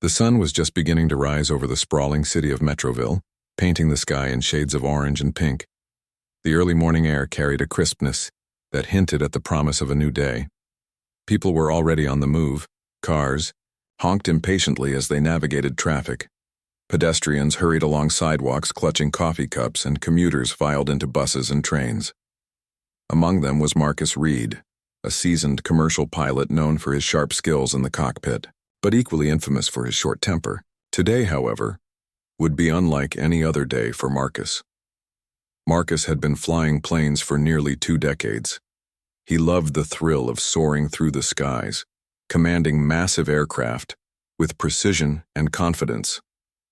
The sun was just beginning to rise over the sprawling city of Metroville, painting the sky in shades of orange and pink. The early morning air carried a crispness that hinted at the promise of a new day. People were already on the move. Cars honked impatiently as they navigated traffic. Pedestrians hurried along sidewalks clutching coffee cups, and commuters filed into buses and trains. Among them was Marcus Reed, a seasoned commercial pilot known for his sharp skills in the cockpit, but equally infamous for his short temper. Today, however, would be unlike any other day for Marcus. Marcus had been flying planes for nearly 2 decades. He loved the thrill of soaring through the skies, commanding massive aircraft with precision and confidence.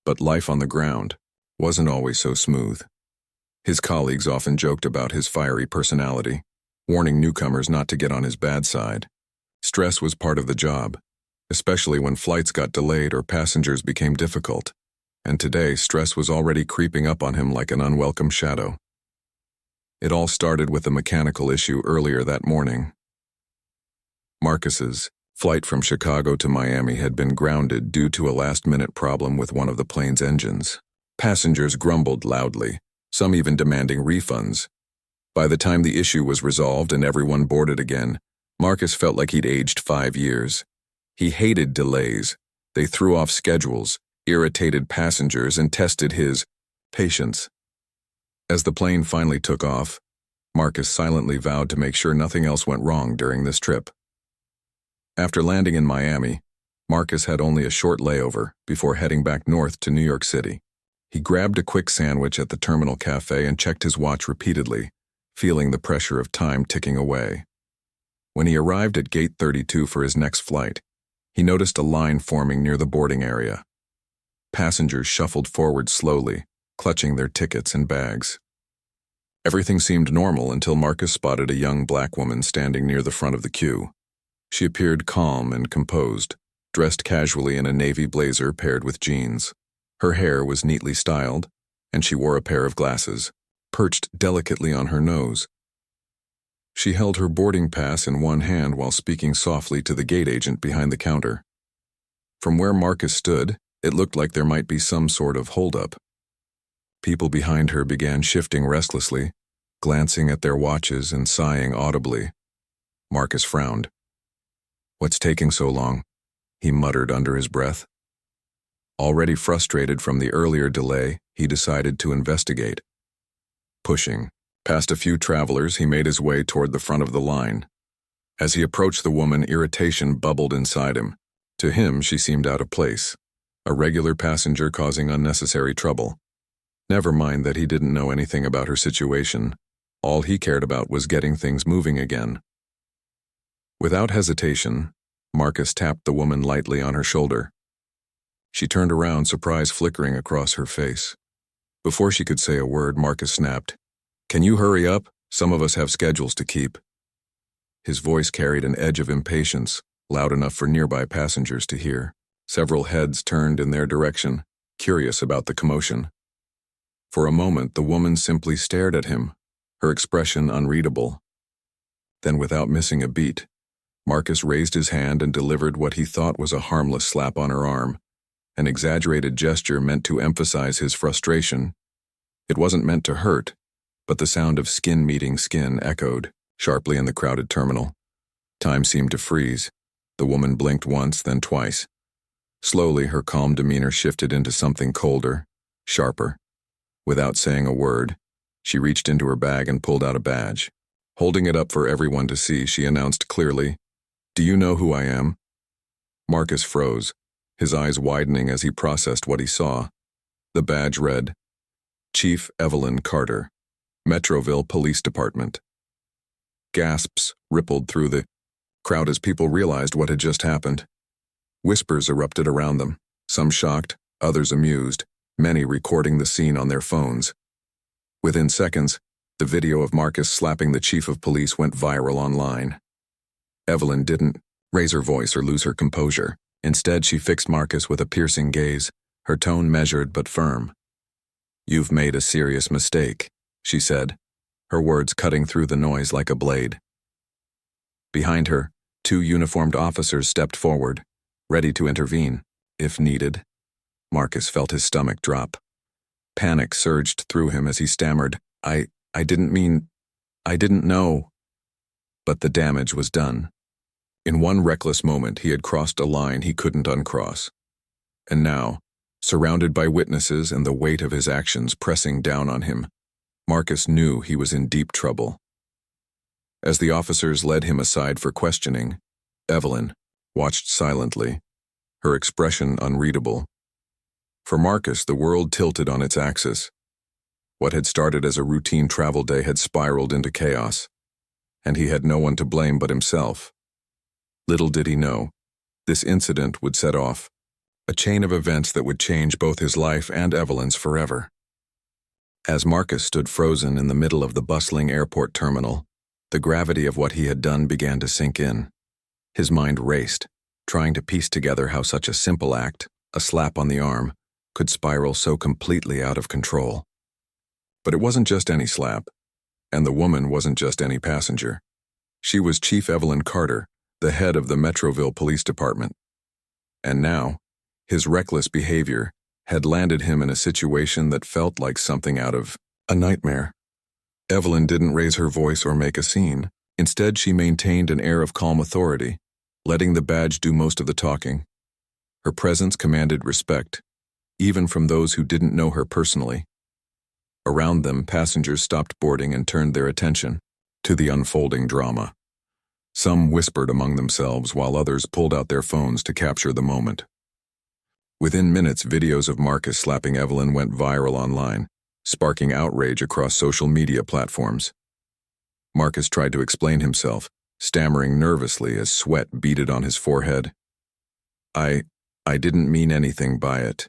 But life on the ground wasn't always so smooth. His colleagues often joked about his fiery personality, warning newcomers not to get on his bad side. Stress was part of the job, especially when flights got delayed or passengers became difficult. And today, stress was already creeping up on him like an unwelcome shadow. It all started with a mechanical issue earlier that morning. Marcus's flight from Chicago to Miami had been grounded due to a last-minute problem with one of the plane's engines. Passengers grumbled loudly, some even demanding refunds. By the time the issue was resolved and everyone boarded again, Marcus felt like he'd aged 5 years. He hated delays. They threw off schedules, irritated passengers, and tested his patience. As the plane finally took off, Marcus silently vowed to make sure nothing else went wrong during this trip. After landing in Miami, Marcus had only a short layover before heading back north to New York City. He grabbed a quick sandwich at the Terminal Cafe and checked his watch repeatedly, feeling the pressure of time ticking away. When he arrived at Gate 32 for his next flight, he noticed a line forming near the boarding area. Passengers shuffled forward slowly, clutching their tickets and bags. Everything seemed normal until Marcus spotted a young black woman standing near the front of the queue. She appeared calm and composed, dressed casually in a navy blazer paired with jeans. Her hair was neatly styled, and she wore a pair of glasses, perched delicately on her nose. She held her boarding pass in one hand while speaking softly to the gate agent behind the counter. From where Marcus stood, it looked like there might be some sort of holdup. People behind her began shifting restlessly, glancing at their watches and sighing audibly. Marcus frowned. "What's taking so long?" he muttered under his breath. Already frustrated from the earlier delay, he decided to investigate. Pushing past a few travelers, he made his way toward the front of the line. As he approached the woman, irritation bubbled inside him. To him, she seemed out of place, a regular passenger causing unnecessary trouble. Never mind that he didn't know anything about her situation. All he cared about was getting things moving again. Without hesitation, Marcus tapped the woman lightly on her shoulder. She turned around, surprise flickering across her face. Before she could say a word, Marcus snapped, "Can you hurry up? Some of us have schedules to keep." His voice carried an edge of impatience, loud enough for nearby passengers to hear. Several heads turned in their direction, curious about the commotion. For a moment, the woman simply stared at him, her expression unreadable. Then, without missing a beat, Marcus raised his hand and delivered what he thought was a harmless slap on her arm, an exaggerated gesture meant to emphasize his frustration. It wasn't meant to hurt, but the sound of skin meeting skin echoed sharply in the crowded terminal. Time seemed to freeze. The woman blinked once, then twice. Slowly, her calm demeanor shifted into something colder, sharper. Without saying a word, she reached into her bag and pulled out a badge. Holding it up for everyone to see, she announced clearly, "Do you know who I am?" Marcus froze, his eyes widening as he processed what he saw. The badge read, "Chief Evelyn Carter, Metroville Police Department." Gasps rippled through the crowd as people realized what had just happened. Whispers erupted around them, some shocked, others amused, many recording the scene on their phones. Within seconds, the video of Marcus slapping the chief of police went viral online. Evelyn didn't raise her voice or lose her composure. Instead, she fixed Marcus with a piercing gaze, her tone measured but firm. "You've made a serious mistake," she said, her words cutting through the noise like a blade. Behind her, 2 uniformed officers stepped forward, ready to intervene. if needed. Marcus felt his stomach drop. Panic surged through him as he stammered, I didn't mean, I didn't know. But the damage was done. In one reckless moment, he had crossed a line he couldn't uncross. And now, surrounded by witnesses and the weight of his actions pressing down on him, Marcus knew he was in deep trouble. As the officers led him aside for questioning, Evelyn watched silently, her expression unreadable. For Marcus, the world tilted on its axis. What had started as a routine travel day had spiraled into chaos, and he had no one to blame but himself. Little did he know, this incident would set off a chain of events that would change both his life and Evelyn's forever. As Marcus stood frozen in the middle of the bustling airport terminal, the gravity of what he had done began to sink in. His mind raced, trying to piece together how such a simple act, a slap on the arm, could spiral so completely out of control. But it wasn't just any slap, and the woman wasn't just any passenger. She was Chief Evelyn Carter, the head of the Metroville Police Department. And now, his reckless behavior had landed him in a situation that felt like something out of a nightmare. Evelyn didn't raise her voice or make a scene. Instead, she maintained an air of calm authority, letting the badge do most of the talking. Her presence commanded respect, even from those who didn't know her personally. Around them, passengers stopped boarding and turned their attention to the unfolding drama. Some whispered among themselves while others pulled out their phones to capture the moment. Within minutes, videos of Marcus slapping Evelyn went viral online, sparking outrage across social media platforms. Marcus tried to explain himself, stammering nervously as sweat beaded on his forehead. I didn't mean anything by it,"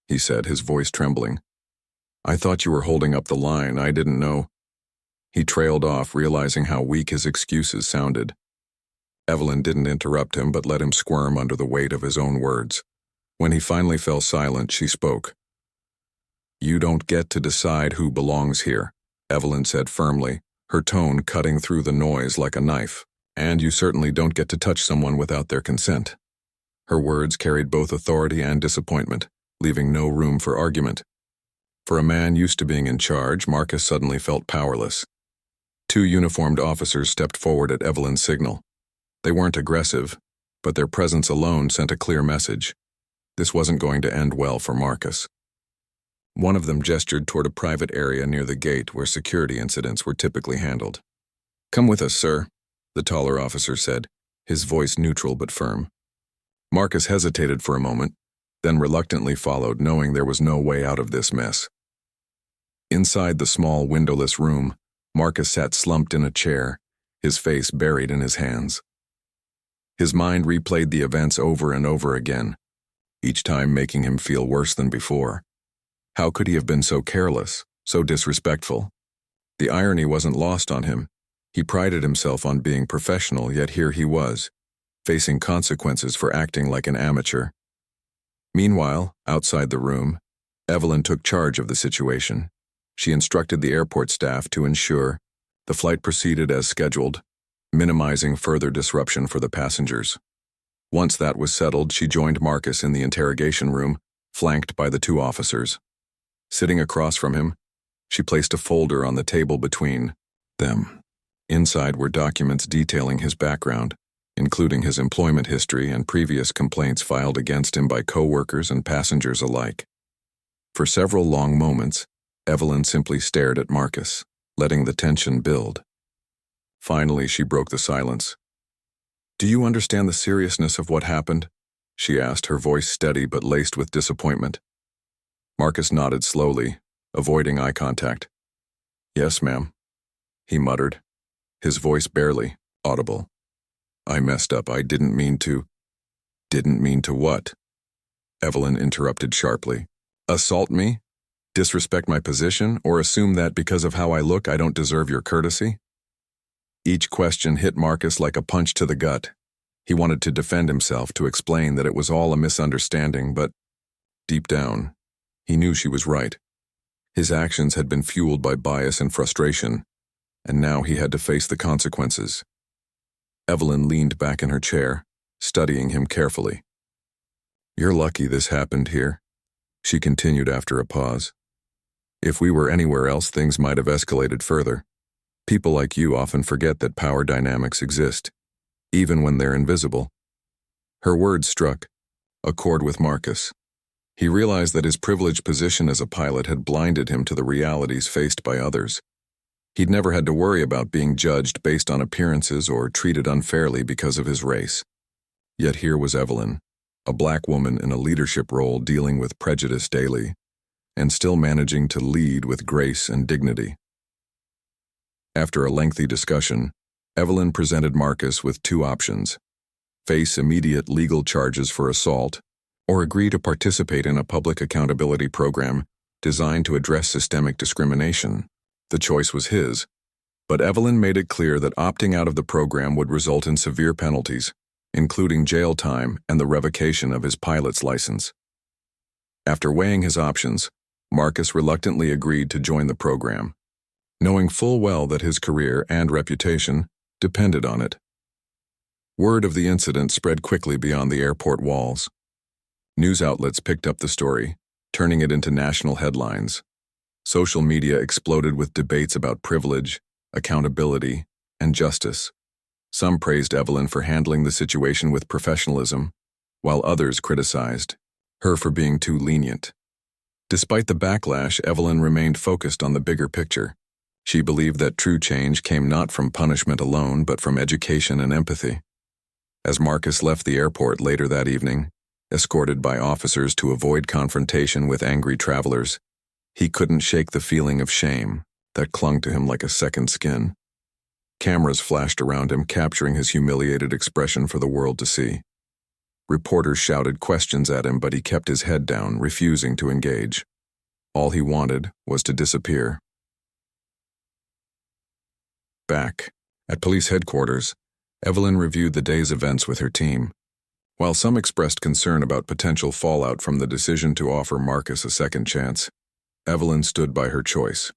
he said, his voice trembling. "I thought you were holding up the line. I didn't know." He trailed off, realizing how weak his excuses sounded. Evelyn didn't interrupt him but let him squirm under the weight of his own words. When he finally fell silent, she spoke. "You don't get to decide who belongs here," Evelyn said firmly, her tone cutting through the noise like a knife. "And you certainly don't get to touch someone without their consent." Her words carried both authority and disappointment, leaving no room for argument. For a man used to being in charge, Marcus suddenly felt powerless. Two uniformed officers stepped forward at Evelyn's signal. They weren't aggressive, but their presence alone sent a clear message. This wasn't going to end well for Marcus. One of them gestured toward a private area near the gate where security incidents were typically handled. "Come with us, sir," the taller officer said, his voice neutral but firm. Marcus hesitated for a moment, then reluctantly followed, knowing there was no way out of this mess. Inside the small windowless room, Marcus sat slumped in a chair, his face buried in his hands. His mind replayed the events over and over again, each time making him feel worse than before. How could he have been so careless, so disrespectful? The irony wasn't lost on him. He prided himself on being professional, yet here he was, facing consequences for acting like an amateur. Meanwhile, outside the room, Evelyn took charge of the situation. She instructed the airport staff to ensure the flight proceeded as scheduled, minimizing further disruption for the passengers. Once that was settled, she joined Marcus in the interrogation room, flanked by the two officers. Sitting across from him, she placed a folder on the table between them. Inside were documents detailing his background, including his employment history and previous complaints filed against him by coworkers and passengers alike. For several long moments, Evelyn simply stared at Marcus, letting the tension build. Finally, she broke the silence. "Do you understand the seriousness of what happened?" she asked, her voice steady but laced with disappointment. Marcus nodded slowly, avoiding eye contact. "Yes, ma'am," he muttered, his voice barely audible. "I messed up. I didn't mean to." "Didn't mean to what?" Evelyn interrupted sharply. "Assault me? Disrespect my position? Or assume that because of how I look I don't deserve your courtesy?" Each question hit Marcus like a punch to the gut. He wanted to defend himself, to explain that it was all a misunderstanding, but deep down, he knew she was right. His actions had been fueled by bias and frustration, and now he had to face the consequences. Evelyn leaned back in her chair, studying him carefully. "You're lucky this happened here," she continued after a pause. "If we were anywhere else, things might have escalated further. People like you often forget that power dynamics exist, even when they're invisible." Her words struck a chord with Marcus. He realized that his privileged position as a pilot had blinded him to the realities faced by others. He'd never had to worry about being judged based on appearances or treated unfairly because of his race. Yet here was Evelyn, a black woman in a leadership role dealing with prejudice daily, and still managing to lead with grace and dignity. After a lengthy discussion, Evelyn presented Marcus with two options: face immediate legal charges for assault, or agree to participate in a public accountability program designed to address systemic discrimination. The choice was his, but Evelyn made it clear that opting out of the program would result in severe penalties, including jail time and the revocation of his pilot's license. After weighing his options, Marcus reluctantly agreed to join the program, knowing full well that his career and reputation depended on it. Word of the incident spread quickly beyond the airport walls. News outlets picked up the story, turning it into national headlines. Social media exploded with debates about privilege, accountability, and justice. Some praised Evelyn for handling the situation with professionalism, while others criticized her for being too lenient. Despite the backlash, Evelyn remained focused on the bigger picture. She believed that true change came not from punishment alone, but from education and empathy. As Marcus left the airport later that evening, escorted by officers to avoid confrontation with angry travelers, he couldn't shake the feeling of shame that clung to him like a second skin. Cameras flashed around him, capturing his humiliated expression for the world to see. Reporters shouted questions at him, but he kept his head down, refusing to engage. All he wanted was to disappear. Back at police headquarters, Evelyn reviewed the day's events with her team. While some expressed concern about potential fallout from the decision to offer Marcus a second chance, Evelyn stood by her choice.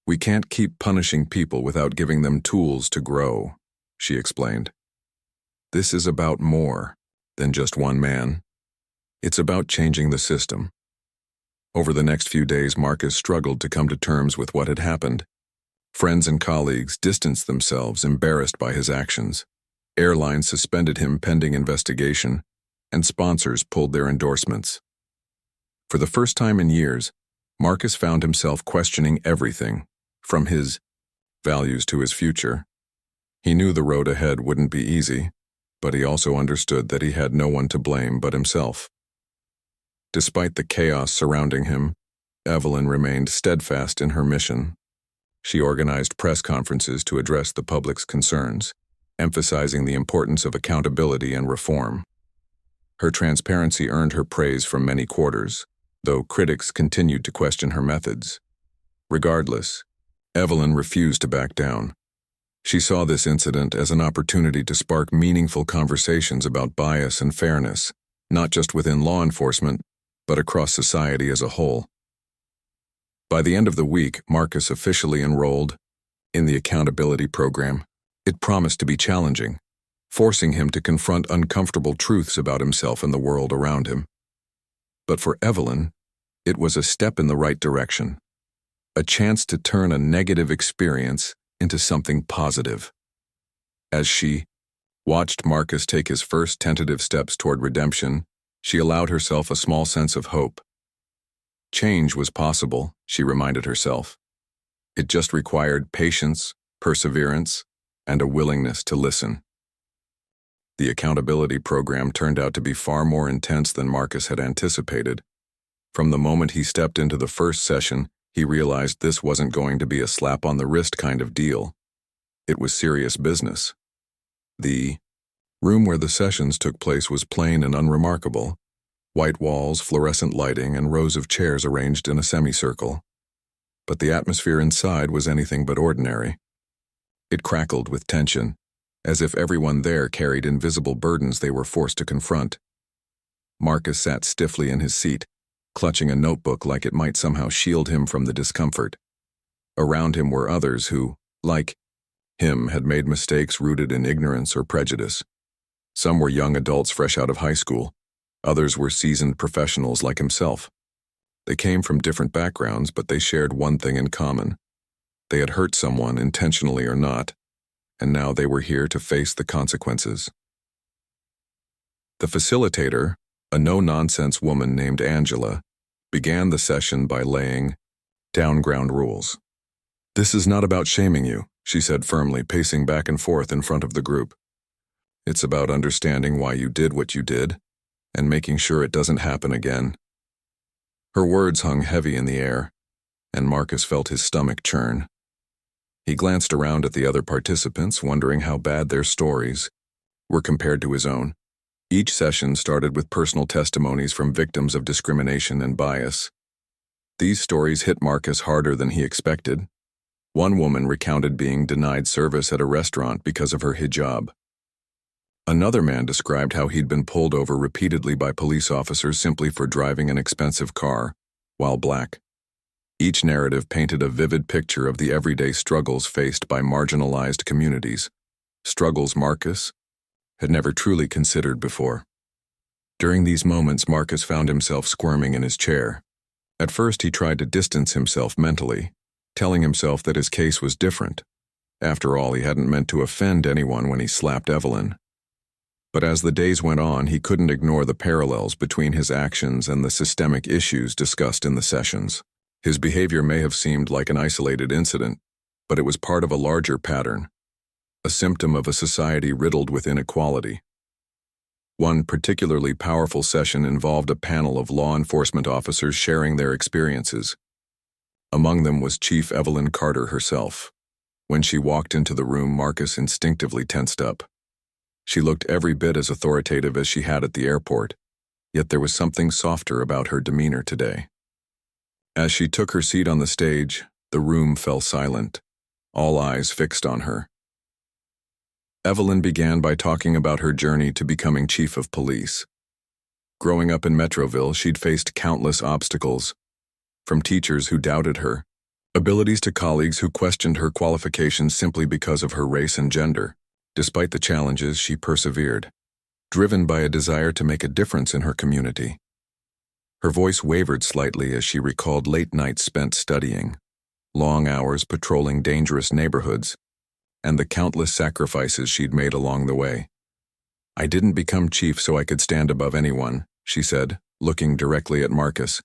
"We can't keep punishing people without giving them tools to grow," she explained. "This is about more than just one man. It's about changing the system." Over the next few days, Marcus struggled to come to terms with what had happened. Friends and colleagues distanced themselves, embarrassed by his actions. Airlines suspended him pending investigation, and sponsors pulled their endorsements. For the first time in years, Marcus found himself questioning everything, from his values to his future. He knew the road ahead wouldn't be easy, but he also understood that he had no one to blame but himself. Despite the chaos surrounding him, Evelyn remained steadfast in her mission. She organized press conferences to address the public's concerns, emphasizing the importance of accountability and reform. Her transparency earned her praise from many quarters, though critics continued to question her methods. Regardless, Evelyn refused to back down. She saw this incident as an opportunity to spark meaningful conversations about bias and fairness, not just within law enforcement, but across society as a whole. By the end of the week, Marcus officially enrolled in the accountability program. It promised to be challenging, forcing him to confront uncomfortable truths about himself and the world around him. But for Evelyn, it was a step in the right direction, a chance to turn a negative experience into something positive. As she watched Marcus take his first tentative steps toward redemption, she allowed herself a small sense of hope. Change was possible, she reminded herself. It just required patience, perseverance, and a willingness to listen. The accountability program turned out to be far more intense than Marcus had anticipated. From the moment he stepped into the first session, he realized this wasn't going to be a slap-on-the-wrist kind of deal. It was serious business. The room where the sessions took place was plain and unremarkable. White walls, fluorescent lighting, and rows of chairs arranged in a semicircle. But the atmosphere inside was anything but ordinary. It crackled with tension, as if everyone there carried invisible burdens they were forced to confront. Marcus sat stiffly in his seat, clutching a notebook like it might somehow shield him from the discomfort. Around him were others who, like him, had made mistakes rooted in ignorance or prejudice. Some were young adults fresh out of high school, Others were seasoned professionals like himself. They came from different backgrounds, but they shared one thing in common. They had hurt someone, intentionally or not, and now they were here to face the consequences. The facilitator, a no-nonsense woman named Angela, began the session by laying down ground rules. "This is not about shaming you," she said firmly, pacing back and forth in front of the group. "It's about understanding why you did what you did and making sure it doesn't happen again." Her words hung heavy in the air, and Marcus felt his stomach churn. He glanced around at the other participants, wondering how bad their stories were compared to his own. Each session started with personal testimonies from victims of discrimination and bias. These stories hit Marcus harder than he expected. One woman recounted being denied service at a restaurant because of her hijab. Another man described how he'd been pulled over repeatedly by police officers simply for driving an expensive car, while black. Each narrative painted a vivid picture of the everyday struggles faced by marginalized communities, struggles Marcus had never truly considered before. During these moments, Marcus found himself squirming in his chair. At first, he tried to distance himself mentally, telling himself that his case was different. After all, he hadn't meant to offend anyone when he slapped Evelyn. But as the days went on, he couldn't ignore the parallels between his actions and the systemic issues discussed in the sessions. His behavior may have seemed like an isolated incident, but it was part of a larger pattern, a symptom of a society riddled with inequality. One particularly powerful session involved a panel of law enforcement officers sharing their experiences. Among them was Chief Evelyn Carter herself. When she walked into the room, Marcus instinctively tensed up. She looked every bit as authoritative as she had at the airport, yet there was something softer about her demeanor today. As she took her seat on the stage, the room fell silent, all eyes fixed on her. Evelyn began by talking about her journey to becoming chief of police. Growing up in Metroville, she'd faced countless obstacles, from teachers who doubted her, abilities to colleagues who questioned her qualifications simply because of her race and gender. Despite the challenges, she persevered, driven by a desire to make a difference in her community. Her voice wavered slightly as she recalled late nights spent studying, long hours patrolling dangerous neighborhoods, and the countless sacrifices she'd made along the way. "I didn't become chief so I could stand above anyone," she said, looking directly at Marcus.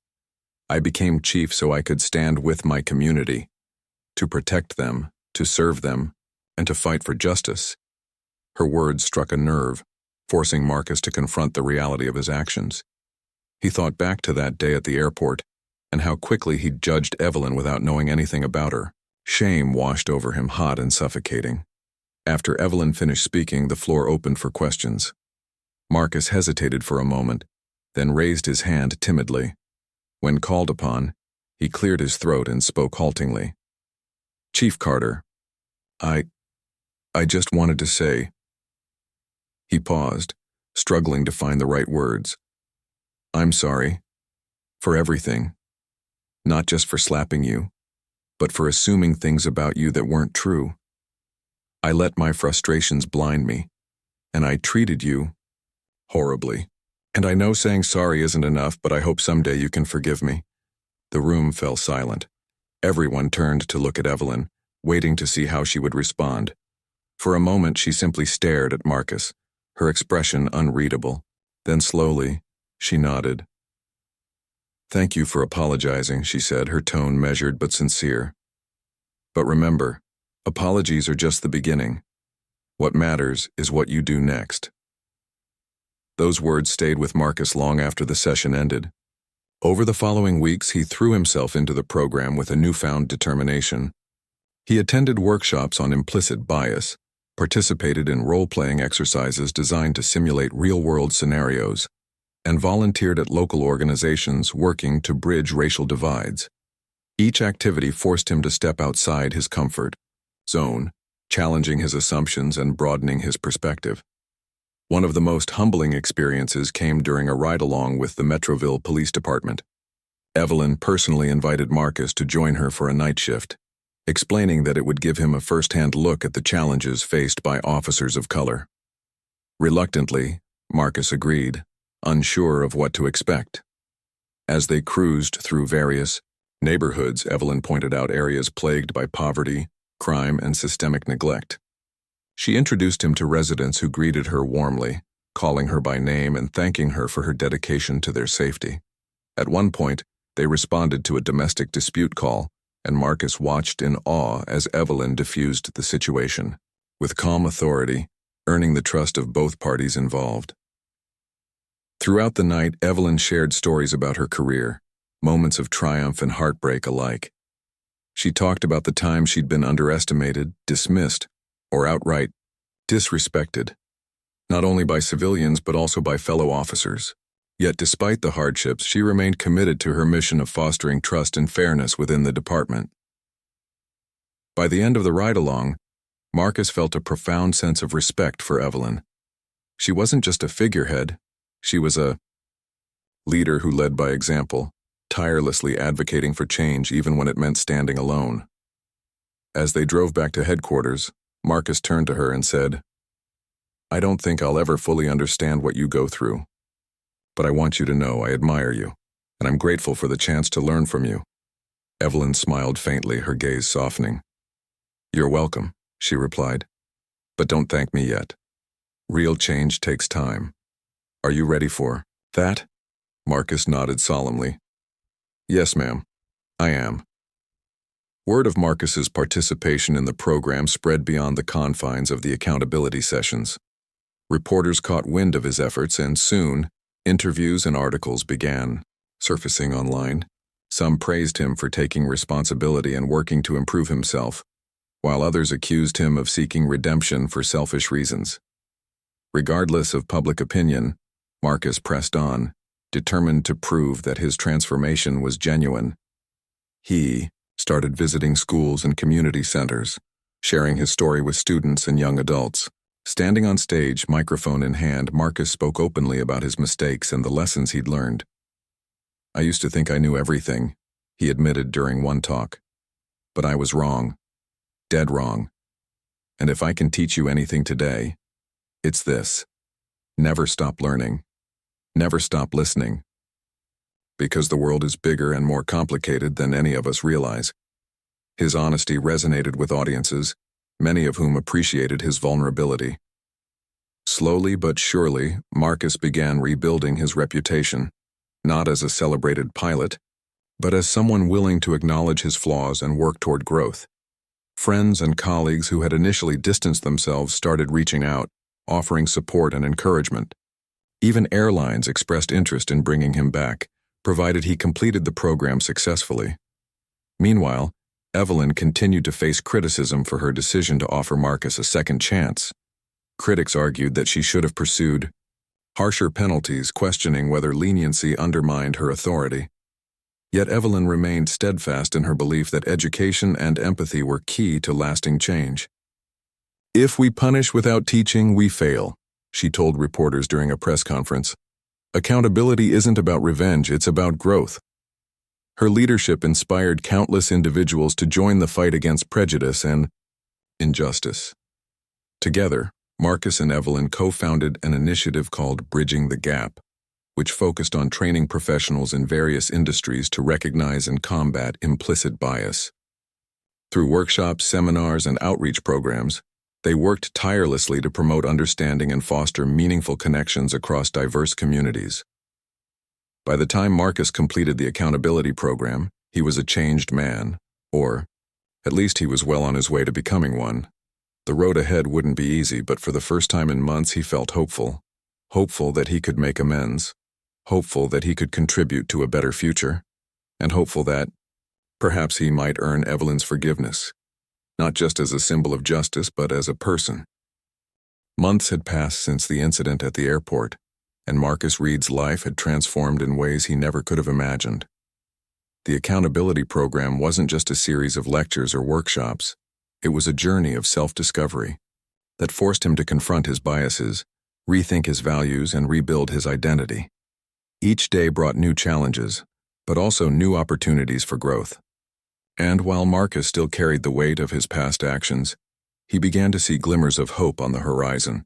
"I became chief so I could stand with my community, to protect them, to serve them, and to fight for justice." Her words struck a nerve, forcing Marcus to confront the reality of his actions. He thought back to that day at the airport, and how quickly he'd judged Evelyn without knowing anything about her. Shame washed over him, hot and suffocating. After Evelyn finished speaking, the floor opened for questions. Marcus hesitated for a moment, then raised his hand timidly. When called upon, he cleared his throat and spoke haltingly. "Chief Carter, I just wanted to say..." He paused, struggling to find the right words. "I'm sorry. For everything. Not just for slapping you, but for assuming things about you that weren't true. I let my frustrations blind me, and I treated you horribly. And I know saying sorry isn't enough, but I hope someday you can forgive me." The room fell silent. Everyone turned to look at Evelyn, waiting to see how she would respond. For a moment, she simply stared at Marcus, her expression unreadable. Then slowly, she nodded. "Thank you for apologizing," she said, her tone measured but sincere. "But remember, apologies are just the beginning. What matters is what you do next." Those words stayed with Marcus long after the session ended. Over the following weeks, he threw himself into the program with a newfound determination. He attended workshops on implicit bias, participated in role-playing exercises designed to simulate real-world scenarios, and volunteered at local organizations working to bridge racial divides. Each activity forced him to step outside his comfort zone, challenging his assumptions and broadening his perspective. One of the most humbling experiences came during a ride-along with the Metroville Police Department. Evelyn personally invited Marcus to join her for a night shift, explaining that it would give him a first-hand look at the challenges faced by officers of color. Reluctantly, Marcus agreed, unsure of what to expect. As they cruised through various neighborhoods, Evelyn pointed out areas plagued by poverty, crime, and systemic neglect. She introduced him to residents who greeted her warmly, calling her by name and thanking her for her dedication to their safety. At one point, they responded to a domestic dispute call, and Marcus watched in awe as Evelyn diffused the situation, with calm authority, earning the trust of both parties involved. Throughout the night, Evelyn shared stories about her career, moments of triumph and heartbreak alike. She talked about the times she'd been underestimated, dismissed, or outright disrespected, not only by civilians but also by fellow officers. Yet despite the hardships, she remained committed to her mission of fostering trust and fairness within the department. By the end of the ride-along, Marcus felt a profound sense of respect for Evelyn. She wasn't just a figurehead, she was a leader who led by example, tirelessly advocating for change even when it meant standing alone. As they drove back to headquarters, Marcus turned to her and said, "I don't think I'll ever fully understand what you go through, but I want you to know I admire you, and I'm grateful for the chance to learn from you." Evelyn smiled faintly, her gaze softening. "You're welcome," she replied, "but don't thank me yet. Real change takes time. Are you ready for that?" Marcus nodded solemnly. "Yes, ma'am, I am." Word of Marcus's participation in the program spread beyond the confines of the accountability sessions. Reporters caught wind of his efforts, and soon, interviews and articles began surfacing online. Some praised him for taking responsibility and working to improve himself, while others accused him of seeking redemption for selfish reasons. Regardless of public opinion, Marcus pressed on, determined to prove that his transformation was genuine. He started visiting schools and community centers, sharing his story with students and young adults. Standing on stage, microphone in hand, Marcus spoke openly about his mistakes and the lessons he'd learned. "I used to think I knew everything," he admitted during one talk. "But I was wrong. Dead wrong. And if I can teach you anything today, it's this: never stop learning. Never stop listening. Because the world is bigger and more complicated than any of us realize." His honesty resonated with audiences, many of whom appreciated his vulnerability. Slowly but surely, Marcus began rebuilding his reputation, not as a celebrated pilot, but as someone willing to acknowledge his flaws and work toward growth. Friends and colleagues who had initially distanced themselves started reaching out, offering support and encouragement. Even airlines expressed interest in bringing him back, provided he completed the program successfully. Meanwhile, Evelyn continued to face criticism for her decision to offer Marcus a second chance. Critics argued that she should have pursued harsher penalties, questioning whether leniency undermined her authority. Yet Evelyn remained steadfast in her belief that education and empathy were key to lasting change. "If we punish without teaching, we fail," she told reporters during a press conference. "Accountability isn't about revenge, it's about growth." Her leadership inspired countless individuals to join the fight against prejudice and injustice. Together, Marcus and Evelyn co-founded an initiative called Bridging the Gap, which focused on training professionals in various industries to recognize and combat implicit bias. Through workshops, seminars, and outreach programs, they worked tirelessly to promote understanding and foster meaningful connections across diverse communities. By the time Marcus completed the accountability program, he was a changed man, or at least he was well on his way to becoming one. The road ahead wouldn't be easy, but for the first time in months he felt hopeful. Hopeful that he could make amends, hopeful that he could contribute to a better future, and hopeful that perhaps he might earn Evelyn's forgiveness, not just as a symbol of justice, but as a person. Months had passed since the incident at the airport, and Marcus Reed's life had transformed in ways he never could have imagined. The accountability program wasn't just a series of lectures or workshops. It was a journey of self-discovery that forced him to confront his biases, rethink his values, and rebuild his identity. Each day brought new challenges, but also new opportunities for growth. And while Marcus still carried the weight of his past actions, he began to see glimmers of hope on the horizon.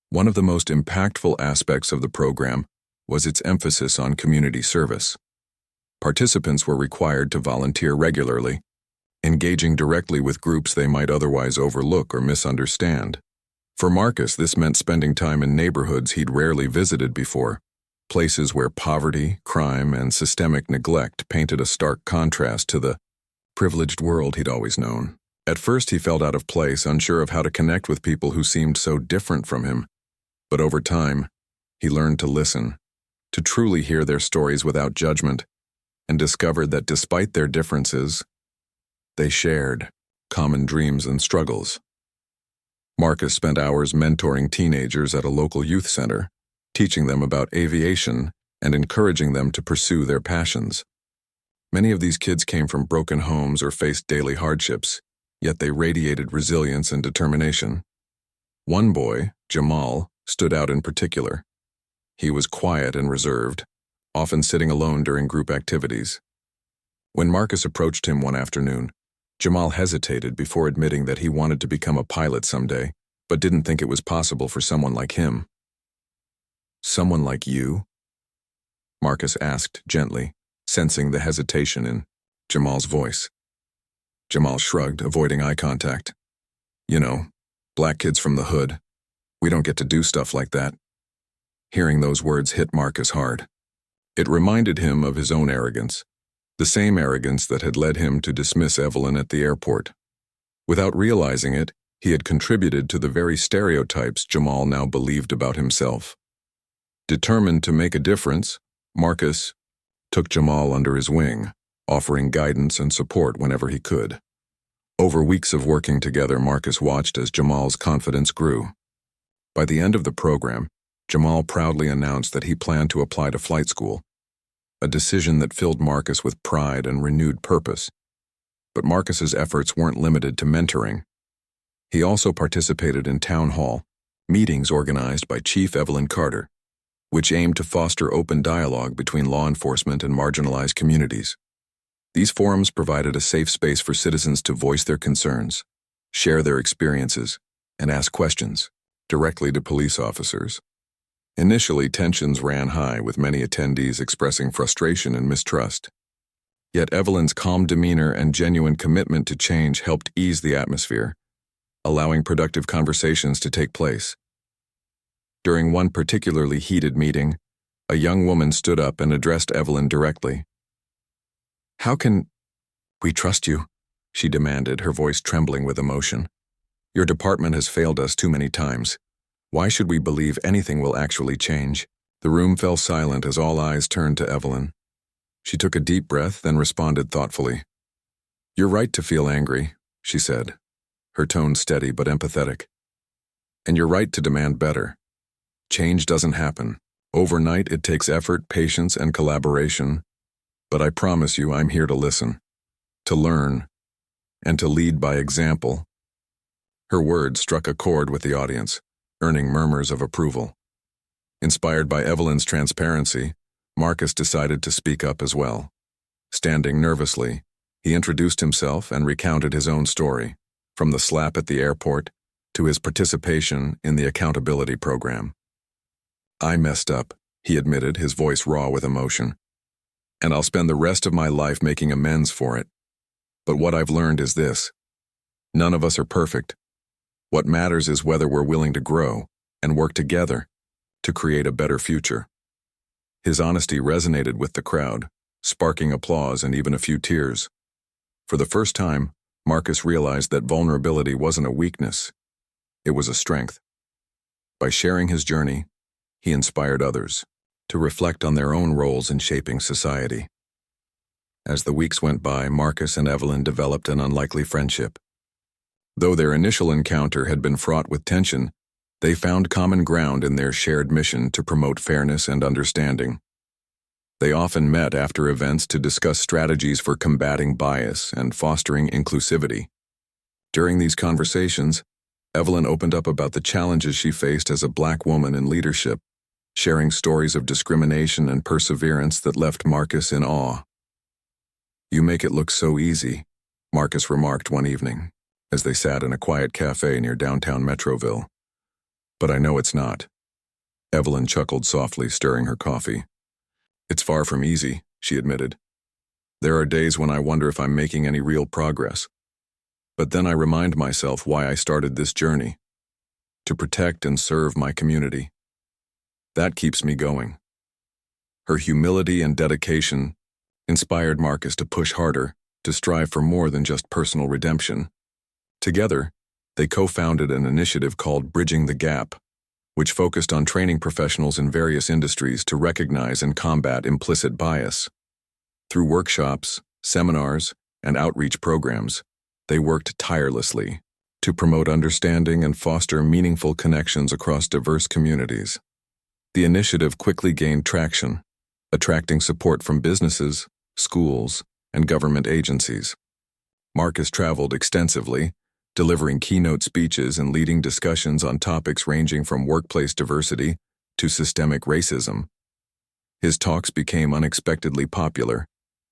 One of the most impactful aspects of the program was its emphasis on community service. Participants were required to volunteer regularly, engaging directly with groups they might otherwise overlook or misunderstand. For Marcus, this meant spending time in neighborhoods he'd rarely visited before, places where poverty, crime, and systemic neglect painted a stark contrast to the privileged world he'd always known. At first, he felt out of place, unsure of how to connect with people who seemed so different from him. But over time, he learned to listen, to truly hear their stories without judgment, and discovered that despite their differences, they shared common dreams and struggles. Marcus spent hours mentoring teenagers at a local youth center, teaching them about aviation and encouraging them to pursue their passions. Many of these kids came from broken homes or faced daily hardships, yet they radiated resilience and determination. One boy, Jamal, stood out in particular. He was quiet and reserved, often sitting alone during group activities. When Marcus approached him one afternoon, Jamal hesitated before admitting that he wanted to become a pilot someday, but didn't think it was possible for someone like him. "Someone like you?" Marcus asked gently, sensing the hesitation in Jamal's voice. Jamal shrugged, avoiding eye contact. "You know, black kids from the hood. We don't get to do stuff like that." Hearing those words hit Marcus hard. It reminded him of his own arrogance, the same arrogance that had led him to dismiss Evelyn at the airport. Without realizing it, he had contributed to the very stereotypes Jamal now believed about himself. Determined to make a difference, Marcus took Jamal under his wing, offering guidance and support whenever he could. Over weeks of working together, Marcus watched as Jamal's confidence grew. By the end of the program, Jamal proudly announced that he planned to apply to flight school, a decision that filled Marcus with pride and renewed purpose. But Marcus's efforts weren't limited to mentoring. He also participated in town hall meetings organized by Chief Evelyn Carter, which aimed to foster open dialogue between law enforcement and marginalized communities. These forums provided a safe space for citizens to voice their concerns, share their experiences, and ask questions directly to police officers. Initially, tensions ran high, with many attendees expressing frustration and mistrust. Yet Evelyn's calm demeanor and genuine commitment to change helped ease the atmosphere, allowing productive conversations to take place. During one particularly heated meeting, a young woman stood up and addressed Evelyn directly. "How can we trust you?" she demanded, her voice trembling with emotion. "Your department has failed us too many times. Why should we believe anything will actually change?" The room fell silent as all eyes turned to Evelyn. She took a deep breath, then responded thoughtfully. "You're right to feel angry," she said, her tone steady but empathetic. "And you're right to demand better. Change doesn't happen overnight. It takes effort, patience, and collaboration. But I promise you, I'm here to listen, to learn, and to lead by example." Her words struck a chord with the audience, earning murmurs of approval. Inspired by Evelyn's transparency, Marcus decided to speak up as well. Standing nervously, he introduced himself and recounted his own story, from the slap at the airport to his participation in the accountability program. "I messed up," he admitted, his voice raw with emotion. "And I'll spend the rest of my life making amends for it. But what I've learned is this: none of us are perfect. What matters is whether we're willing to grow and work together to create a better future." His honesty resonated with the crowd, sparking applause and even a few tears. For the first time, Marcus realized that vulnerability wasn't a weakness, it was a strength. By sharing his journey, he inspired others to reflect on their own roles in shaping society. As the weeks went by, Marcus and Evelyn developed an unlikely friendship. Though their initial encounter had been fraught with tension, they found common ground in their shared mission to promote fairness and understanding. They often met after events to discuss strategies for combating bias and fostering inclusivity. During these conversations, Evelyn opened up about the challenges she faced as a Black woman in leadership, sharing stories of discrimination and perseverance that left Marcus in awe. "You make it look so easy," Marcus remarked one evening, as they sat in a quiet cafe near downtown Metroville. "But I know it's not. Evelyn chuckled softly, stirring her coffee. It's far from easy, she admitted. There are days when I wonder if I'm making any real progress. But then I remind myself why I started this journey. To protect and serve my community. That keeps me going. Her humility and dedication inspired Marcus to push harder, to strive for more than just personal redemption. Together, they co-founded an initiative called Bridging the Gap, which focused on training professionals in various industries to recognize and combat implicit bias. Through workshops, seminars, and outreach programs, they worked tirelessly to promote understanding and foster meaningful connections across diverse communities. The initiative quickly gained traction, attracting support from businesses, schools, and government agencies. Marcus traveled extensively, delivering keynote speeches and leading discussions on topics ranging from workplace diversity to systemic racism. His talks became unexpectedly popular,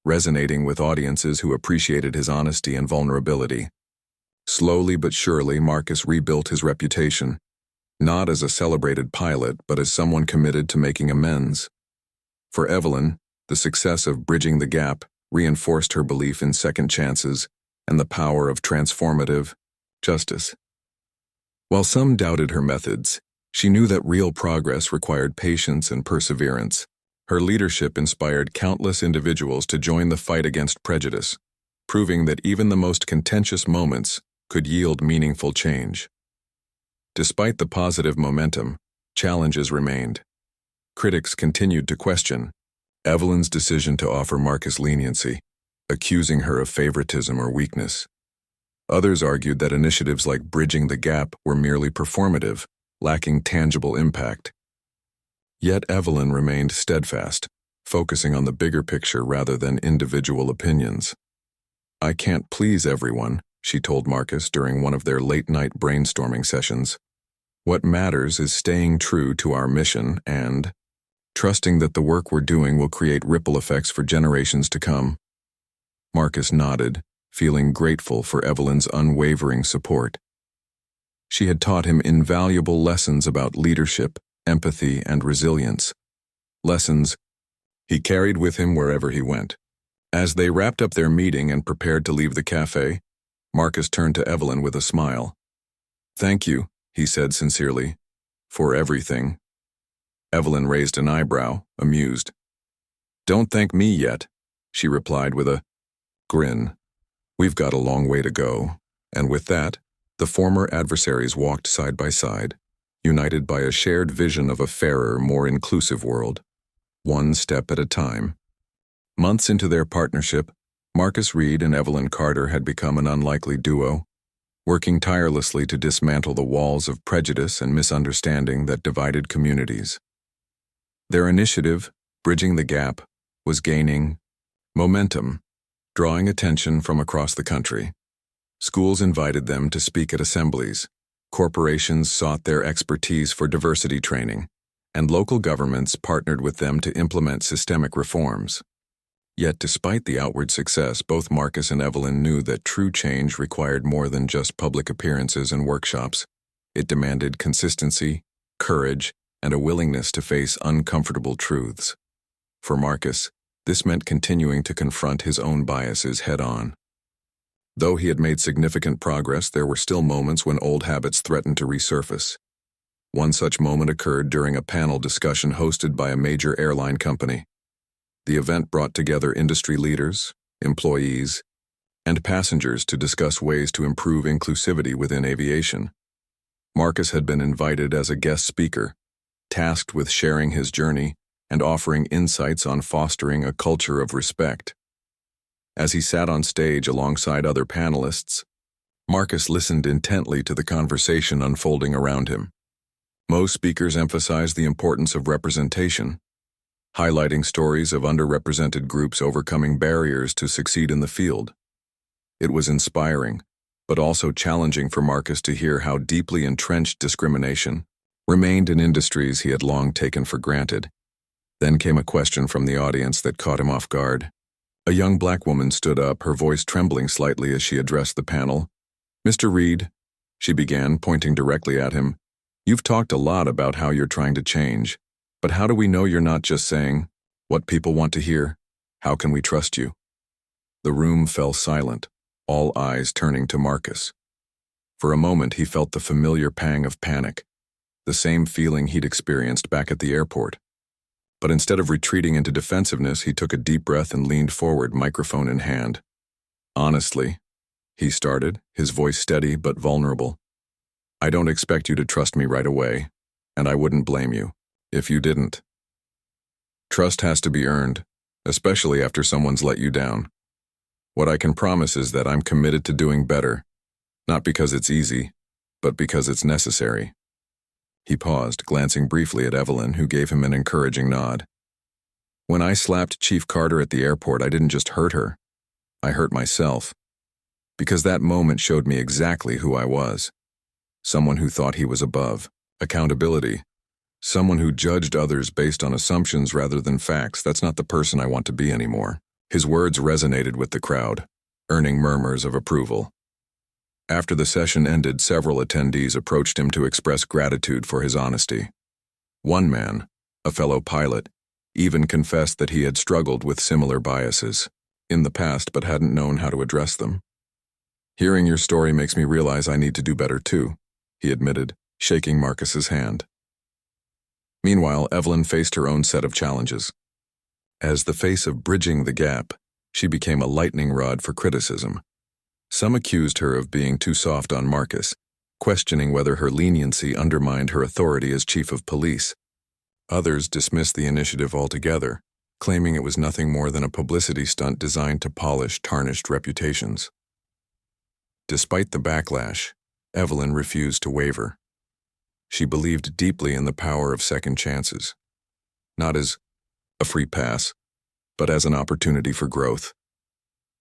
resonating with audiences who appreciated his honesty and vulnerability. Slowly but surely, Marcus rebuilt his reputation, not as a celebrated pilot, but as someone committed to making amends. For Evelyn, the success of Bridging the Gap reinforced her belief in second chances and the power of transformative justice. While some doubted her methods, she knew that real progress required patience and perseverance. Her leadership inspired countless individuals to join the fight against prejudice, proving that even the most contentious moments could yield meaningful change. Despite the positive momentum, challenges remained. Critics continued to question Evelyn's decision to offer Marcus leniency, accusing her of favoritism or weakness. Others argued that initiatives like Bridging the Gap were merely performative, lacking tangible impact. Yet Evelyn remained steadfast, focusing on the bigger picture rather than individual opinions. I can't please everyone, she told Marcus during one of their late-night brainstorming sessions. What matters is staying true to our mission and trusting that the work we're doing will create ripple effects for generations to come. Marcus nodded, feeling grateful for Evelyn's unwavering support. She had taught him invaluable lessons about leadership, empathy, and resilience. Lessons he carried with him wherever he went. As they wrapped up their meeting and prepared to leave the cafe, Marcus turned to Evelyn with a smile. Thank you, he said sincerely, for everything. Evelyn raised an eyebrow, amused. Don't thank me yet, she replied with a grin. We've got a long way to go. And with that, the former adversaries walked side by side, united by a shared vision of a fairer, more inclusive world, one step at a time. Months into their partnership, Marcus Reed and Evelyn Carter had become an unlikely duo, working tirelessly to dismantle the walls of prejudice and misunderstanding that divided communities. Their initiative, Bridging the Gap, was gaining momentum, drawing attention from across the country. Schools invited them to speak at assemblies, corporations sought their expertise for diversity training, and local governments partnered with them to implement systemic reforms. Yet despite the outward success, both Marcus and Evelyn knew that true change required more than just public appearances and workshops. It demanded consistency, courage, and a willingness to face uncomfortable truths. For Marcus, this meant continuing to confront his own biases head-on. Though he had made significant progress, there were still moments when old habits threatened to resurface. One such moment occurred during a panel discussion hosted by a major airline company. The event brought together industry leaders, employees, and passengers to discuss ways to improve inclusivity within aviation. Marcus had been invited as a guest speaker, tasked with sharing his journey and offering insights on fostering a culture of respect. As he sat on stage alongside other panelists, Marcus listened intently to the conversation unfolding around him. Most speakers emphasized the importance of representation, highlighting stories of underrepresented groups overcoming barriers to succeed in the field. It was inspiring, but also challenging for Marcus to hear how deeply entrenched discrimination remained in industries he had long taken for granted. Then came a question from the audience that caught him off guard. A young black woman stood up, her voice trembling slightly as she addressed the panel. "Mr. Reed," she began, pointing directly at him, You've talked a lot about how you're trying to change, but how do we know you're not just saying what people want to hear? How can we trust you? The room fell silent, all eyes turning to Marcus. For a moment, he felt the familiar pang of panic, the same feeling he'd experienced back at the airport. But instead of retreating into defensiveness, he took a deep breath and leaned forward, microphone in hand. Honestly, he started, his voice steady but vulnerable. I don't expect you to trust me right away, and I wouldn't blame you if you didn't. Trust has to be earned, especially after someone's let you down. What I can promise is that I'm committed to doing better, not because it's easy, but because it's necessary. He paused, glancing briefly at Evelyn, who gave him an encouraging nod. When I slapped Chief Carter at the airport, I didn't just hurt her. I hurt myself. Because that moment showed me exactly who I was. Someone who thought he was above accountability. Someone who judged others based on assumptions rather than facts. That's not the person I want to be anymore. His words resonated with the crowd, earning murmurs of approval. After the session ended, several attendees approached him to express gratitude for his honesty. One man, a fellow pilot, even confessed that he had struggled with similar biases in the past but hadn't known how to address them. Hearing your story makes me realize I need to do better too, he admitted, shaking Marcus's hand. Meanwhile, Evelyn faced her own set of challenges. As the face of Bridging the Gap, she became a lightning rod for criticism. Some accused her of being too soft on Marcus, questioning whether her leniency undermined her authority as chief of police. Others dismissed the initiative altogether, claiming it was nothing more than a publicity stunt designed to polish tarnished reputations. Despite the backlash, Evelyn refused to waver. She believed deeply in the power of second chances, not as a free pass, but as an opportunity for growth.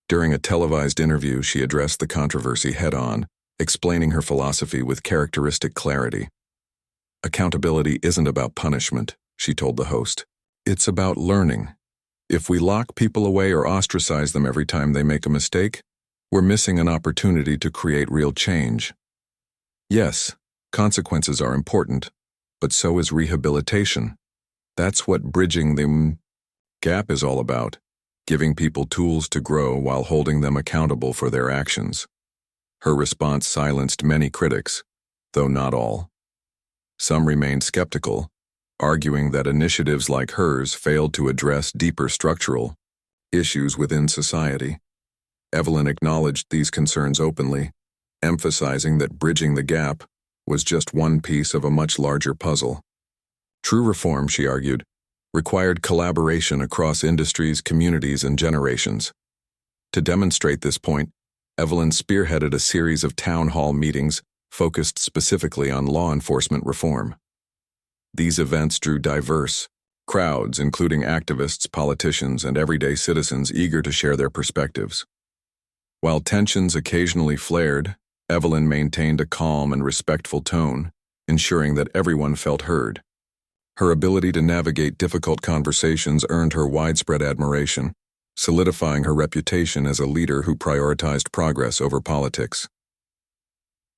During a televised interview, she addressed the controversy head-on, explaining her philosophy with characteristic clarity. Accountability isn't about punishment, she told the host. It's about learning. If we lock people away or ostracize them every time they make a mistake, we're missing an opportunity to create real change. Yes, consequences are important, but so is rehabilitation. That's what Bridging the Gap is all about, giving people tools to grow while holding them accountable for their actions. Her response silenced many critics, though not all. Some remained skeptical, arguing that initiatives like hers failed to address deeper structural issues within society. Evelyn acknowledged these concerns openly, emphasizing that Bridging the Gap was just one piece of a much larger puzzle. True reform, she argued, required collaboration across industries, communities, and generations. To demonstrate this point, Evelyn spearheaded a series of town hall meetings focused specifically on law enforcement reform. These events drew diverse crowds, including activists, politicians, and everyday citizens eager to share their perspectives. While tensions occasionally flared, Evelyn maintained a calm and respectful tone, ensuring that everyone felt heard. Her ability to navigate difficult conversations earned her widespread admiration, solidifying her reputation as a leader who prioritized progress over politics.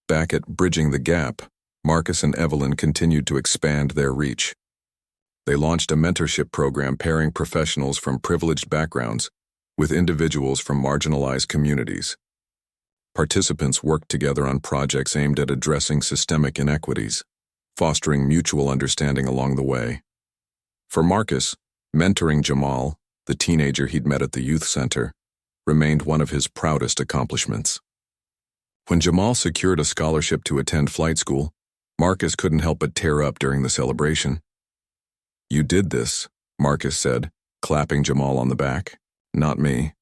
Back at Bridging the Gap, Marcus and Evelyn continued to expand their reach. They launched a mentorship program pairing professionals from privileged backgrounds with individuals from marginalized communities. Participants worked together on projects aimed at addressing systemic inequities, fostering mutual understanding along the way. For Marcus, mentoring Jamal, the teenager he'd met at the youth center, remained one of his proudest accomplishments. When Jamal secured a scholarship to attend flight school, Marcus couldn't help but tear up during the celebration. "You did this," Marcus said, clapping Jamal on the back. "Not me.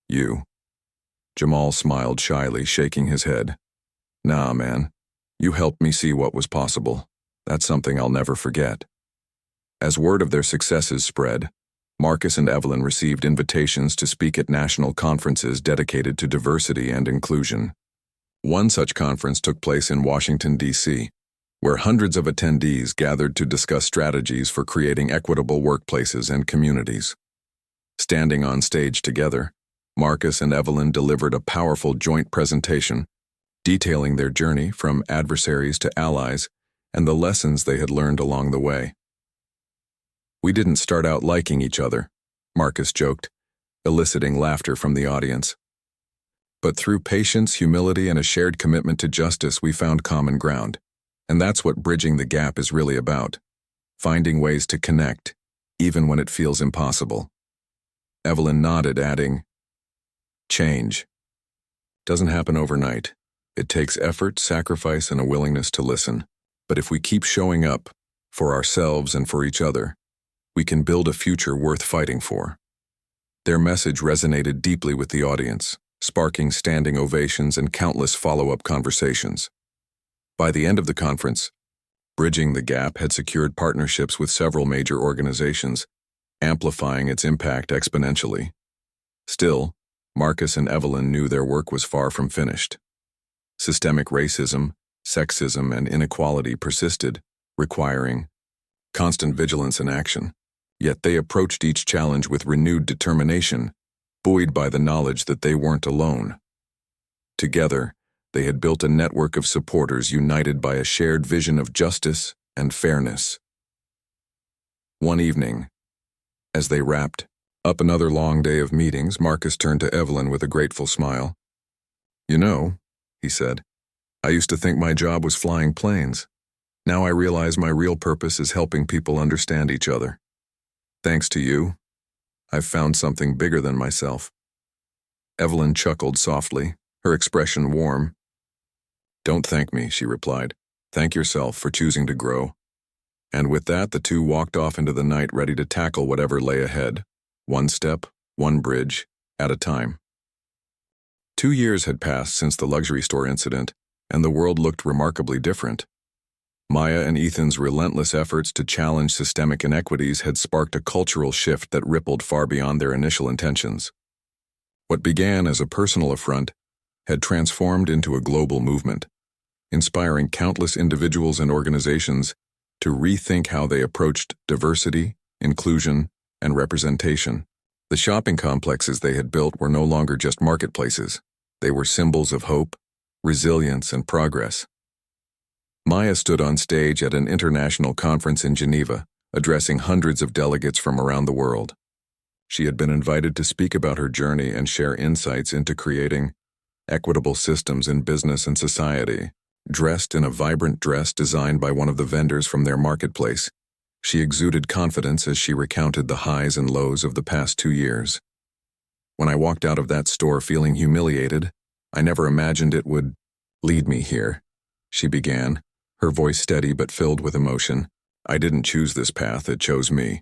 You." Jamal smiled shyly, shaking his head. "Nah, man. You helped me see what was possible. That's something I'll never forget." As word of their successes spread, Marcus and Evelyn received invitations to speak at national conferences dedicated to diversity and inclusion. One such conference took place in Washington, D.C., where hundreds of attendees gathered to discuss strategies for creating equitable workplaces and communities. Standing on stage together, Marcus and Evelyn delivered a powerful joint presentation, detailing their journey from adversaries to allies and the lessons they had learned along the way. "We didn't start out liking each other," Marcus joked, eliciting laughter from the audience. "But through patience, humility, and a shared commitment to justice, we found common ground. And that's what bridging the gap is really about. Finding ways to connect, even when it feels impossible." Evelyn nodded, adding, "Change doesn't happen overnight. It takes effort, sacrifice, and a willingness to listen. But if we keep showing up, for ourselves and for each other, we can build a future worth fighting for." Their message resonated deeply with the audience, sparking standing ovations and countless follow-up conversations. By the end of the conference, Bridging the Gap had secured partnerships with several major organizations, amplifying its impact exponentially. Still, Marcus and Evelyn knew their work was far from finished. Systemic racism, sexism, and inequality persisted, requiring constant vigilance and action. Yet they approached each challenge with renewed determination, buoyed by the knowledge that they weren't alone. Together, they had built a network of supporters united by a shared vision of justice and fairness. One evening, as they wrapped up another long day of meetings, Marcus turned to Evelyn with a grateful smile. "You know," he said, "I used to think my job was flying planes. Now I realize my real purpose is helping people understand each other. Thanks to you, I've found something bigger than myself." Evelyn chuckled softly, her expression warm. "Don't thank me," she replied. "Thank yourself for choosing to grow." And with that, the two walked off into the night, ready to tackle whatever lay ahead, one step, one bridge, at a time. 2 years had passed since the luxury store incident, and the world looked remarkably different. Maya and Ethan's relentless efforts to challenge systemic inequities had sparked a cultural shift that rippled far beyond their initial intentions. What began as a personal affront had transformed into a global movement, inspiring countless individuals and organizations to rethink how they approached diversity, inclusion, and representation. The shopping complexes they had built were no longer just marketplaces. They were symbols of hope, resilience, and progress. Maya stood on stage at an international conference in Geneva, addressing hundreds of delegates from around the world. She had been invited to speak about her journey and share insights into creating equitable systems in business and society. Dressed in a vibrant dress designed by one of the vendors from their marketplace, she exuded confidence as she recounted the highs and lows of the past 2 years. "When I walked out of that store feeling humiliated, I never imagined it would lead me here," she began, her voice steady but filled with emotion. "I didn't choose this path, it chose me.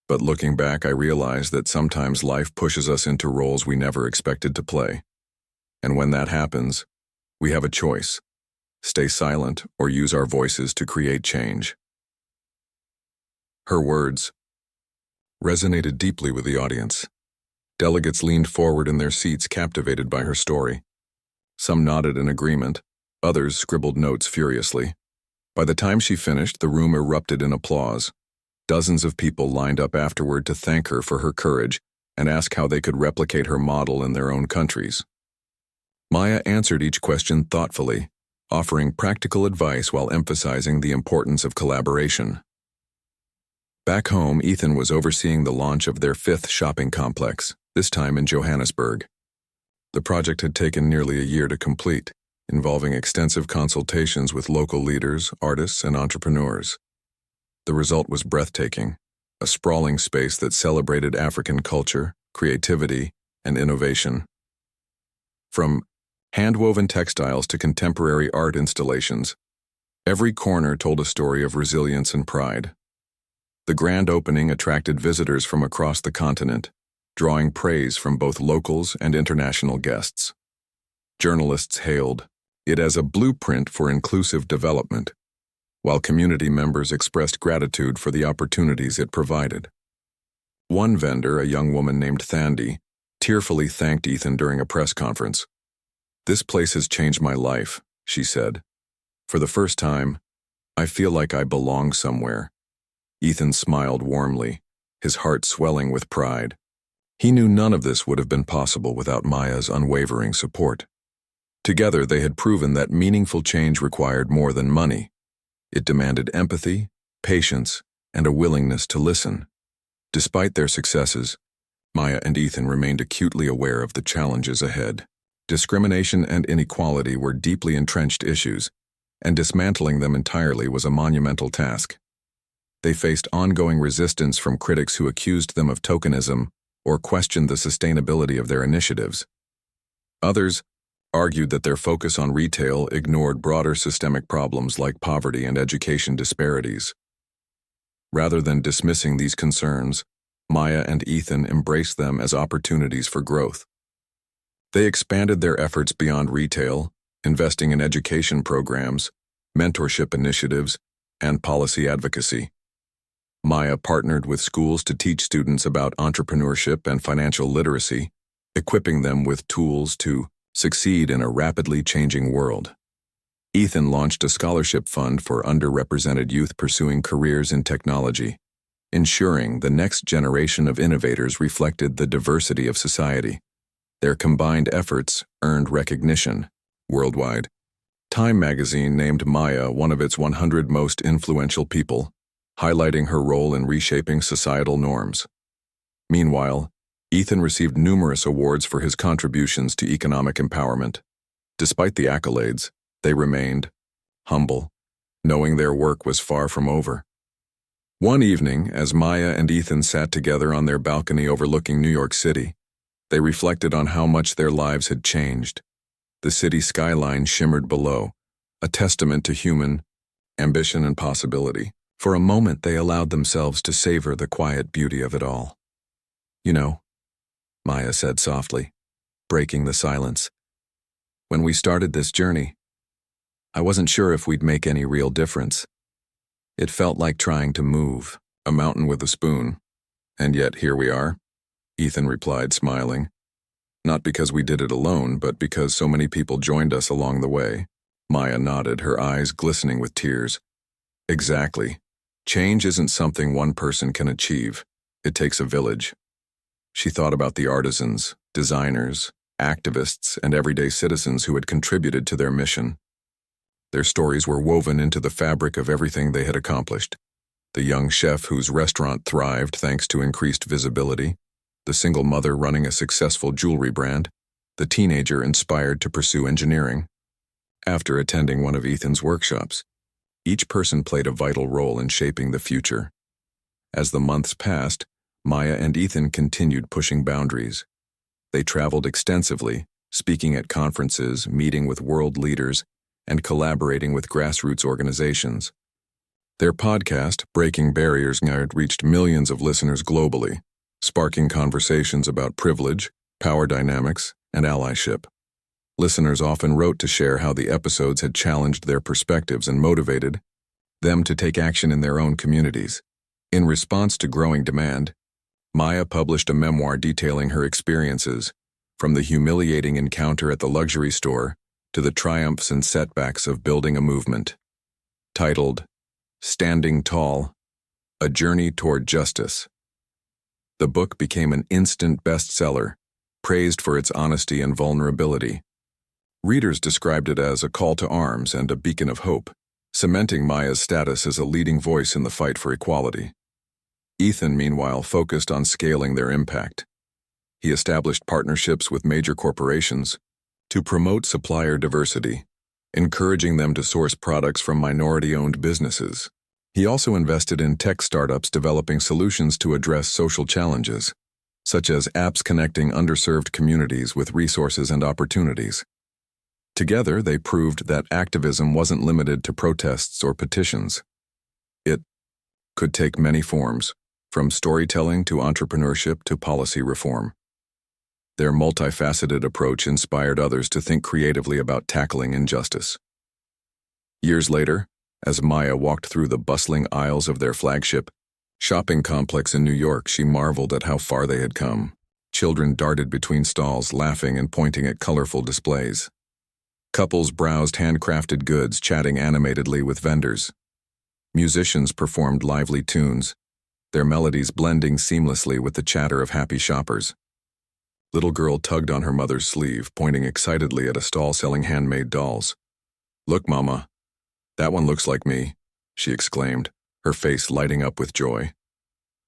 But looking back, I realized that sometimes life pushes us into roles we never expected to play. And when that happens, we have a choice: stay silent or use our voices to create change." Her words resonated deeply with the audience. Delegates leaned forward in their seats, captivated by her story. Some nodded in agreement, others scribbled notes furiously. By the time she finished, the room erupted in applause. Dozens of people lined up afterward to thank her for her courage and ask how they could replicate her model in their own countries. Maya answered each question thoughtfully, offering practical advice while emphasizing the importance of collaboration. Back home, Ethan was overseeing the launch of their 5th shopping complex, this time in Johannesburg. The project had taken nearly a year to complete, involving extensive consultations with local leaders, artists, and entrepreneurs. The result was breathtaking, a sprawling space that celebrated African culture, creativity, and innovation. From hand-woven textiles to contemporary art installations, every corner told a story of resilience and pride. The grand opening attracted visitors from across the continent, drawing praise from both locals and international guests. Journalists hailed it as a blueprint for inclusive development, while community members expressed gratitude for the opportunities it provided. One vendor, a young woman named Thandi, tearfully thanked Ethan during a press conference. "This place has changed my life," she said. "For the first time, I feel like I belong somewhere." Ethan smiled warmly, his heart swelling with pride. He knew none of this would have been possible without Maya's unwavering support. Together, they had proven that meaningful change required more than money. It demanded empathy, patience, and a willingness to listen. Despite their successes, Maya and Ethan remained acutely aware of the challenges ahead. Discrimination and inequality were deeply entrenched issues, and dismantling them entirely was a monumental task. They faced ongoing resistance from critics who accused them of tokenism or questioned the sustainability of their initiatives. Others argued that their focus on retail ignored broader systemic problems like poverty and education disparities. Rather than dismissing these concerns, Maya and Ethan embraced them as opportunities for growth. They expanded their efforts beyond retail, investing in education programs, mentorship initiatives, and policy advocacy. Maya partnered with schools to teach students about entrepreneurship and financial literacy, equipping them with tools to succeed in a rapidly changing world. Ethan launched a scholarship fund for underrepresented youth pursuing careers in technology, ensuring the next generation of innovators reflected the diversity of society. Their combined efforts earned recognition worldwide. Time magazine named Maya one of its 100 most influential people, highlighting her role in reshaping societal norms. Meanwhile, Ethan received numerous awards for his contributions to economic empowerment. Despite the accolades, they remained humble, knowing their work was far from over. One evening, as Maya and Ethan sat together on their balcony overlooking New York City, they reflected on how much their lives had changed. The city skyline shimmered below, a testament to human ambition and possibility. For a moment, they allowed themselves to savor the quiet beauty of it all. "You know," Maya said softly, breaking the silence, "when we started this journey, I wasn't sure if we'd make any real difference. It felt like trying to move a mountain with a spoon. And yet here we are," Ethan replied, smiling. "Not because we did it alone, but because so many people joined us along the way." Maya nodded, her eyes glistening with tears. "Exactly. Change isn't something one person can achieve. It takes a village." She thought about the artisans, designers, activists, and everyday citizens who had contributed to their mission. Their stories were woven into the fabric of everything they had accomplished. The young chef whose restaurant thrived thanks to increased visibility, the single mother running a successful jewelry brand, the teenager inspired to pursue engineering. After attending one of Ethan's workshops, each person played a vital role in shaping the future. As the months passed, Maya and Ethan continued pushing boundaries. They traveled extensively, speaking at conferences, meeting with world leaders, and collaborating with grassroots organizations. Their podcast, Breaking Barriers, reached millions of listeners globally, sparking conversations about privilege, power dynamics, and allyship. Listeners often wrote to share how the episodes had challenged their perspectives and motivated them to take action in their own communities. In response to growing demand, Maya published a memoir detailing her experiences, from the humiliating encounter at the luxury store to the triumphs and setbacks of building a movement. Titled, Standing Tall: A Journey Toward Justice. The book became an instant bestseller, praised for its honesty and vulnerability. Readers described it as a call to arms and a beacon of hope, cementing Maya's status as a leading voice in the fight for equality. Ethan, meanwhile, focused on scaling their impact. He established partnerships with major corporations to promote supplier diversity, encouraging them to source products from minority-owned businesses. He also invested in tech startups developing solutions to address social challenges, such as apps connecting underserved communities with resources and opportunities. Together, they proved that activism wasn't limited to protests or petitions. It could take many forms, from storytelling to entrepreneurship to policy reform. Their multifaceted approach inspired others to think creatively about tackling injustice. Years later, as Maya walked through the bustling aisles of their flagship shopping complex in New York, she marveled at how far they had come. Children darted between stalls, laughing and pointing at colorful displays. Couples browsed handcrafted goods, chatting animatedly with vendors. Musicians performed lively tunes, their melodies blending seamlessly with the chatter of happy shoppers. Little girl tugged on her mother's sleeve, pointing excitedly at a stall selling handmade dolls. "Look, Mama, that one looks like me," she exclaimed, her face lighting up with joy.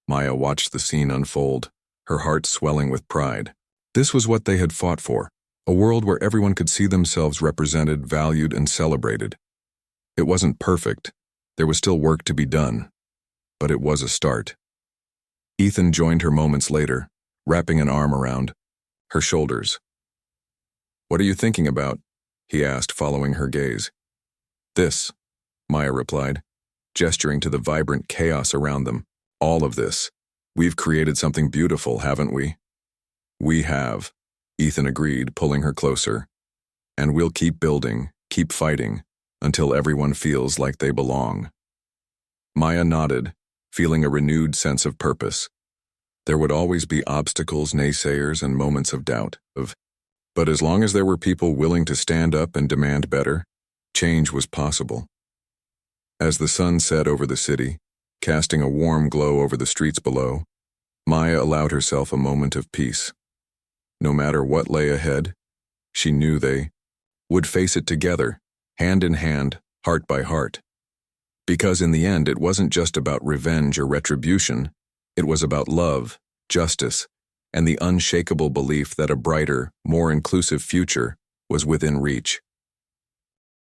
Maya watched the scene unfold, her heart swelling with pride. This was what they had fought for, a world where everyone could see themselves represented, valued, and celebrated. It wasn't perfect. There was still work to be done. But it was a start. Ethan joined her moments later, wrapping an arm around her shoulders. "What are you thinking about?" he asked, following her gaze. "This," Maya replied, gesturing to the vibrant chaos around them. "All of this. We've created something beautiful, haven't we?" "We have," Ethan agreed, pulling her closer. "And we'll keep building, keep fighting, until everyone feels like they belong." Maya nodded, feeling a renewed sense of purpose. There would always be obstacles, naysayers, and moments of doubt, but as long as there were people willing to stand up and demand better, change was possible. As the sun set over the city, casting a warm glow over the streets below, Maya allowed herself a moment of peace. No matter what lay ahead, she knew they would face it together, hand in hand, heart by heart. Because in the end, it wasn't just about revenge or retribution, it was about love, justice, and the unshakable belief that a brighter, more inclusive future was within reach.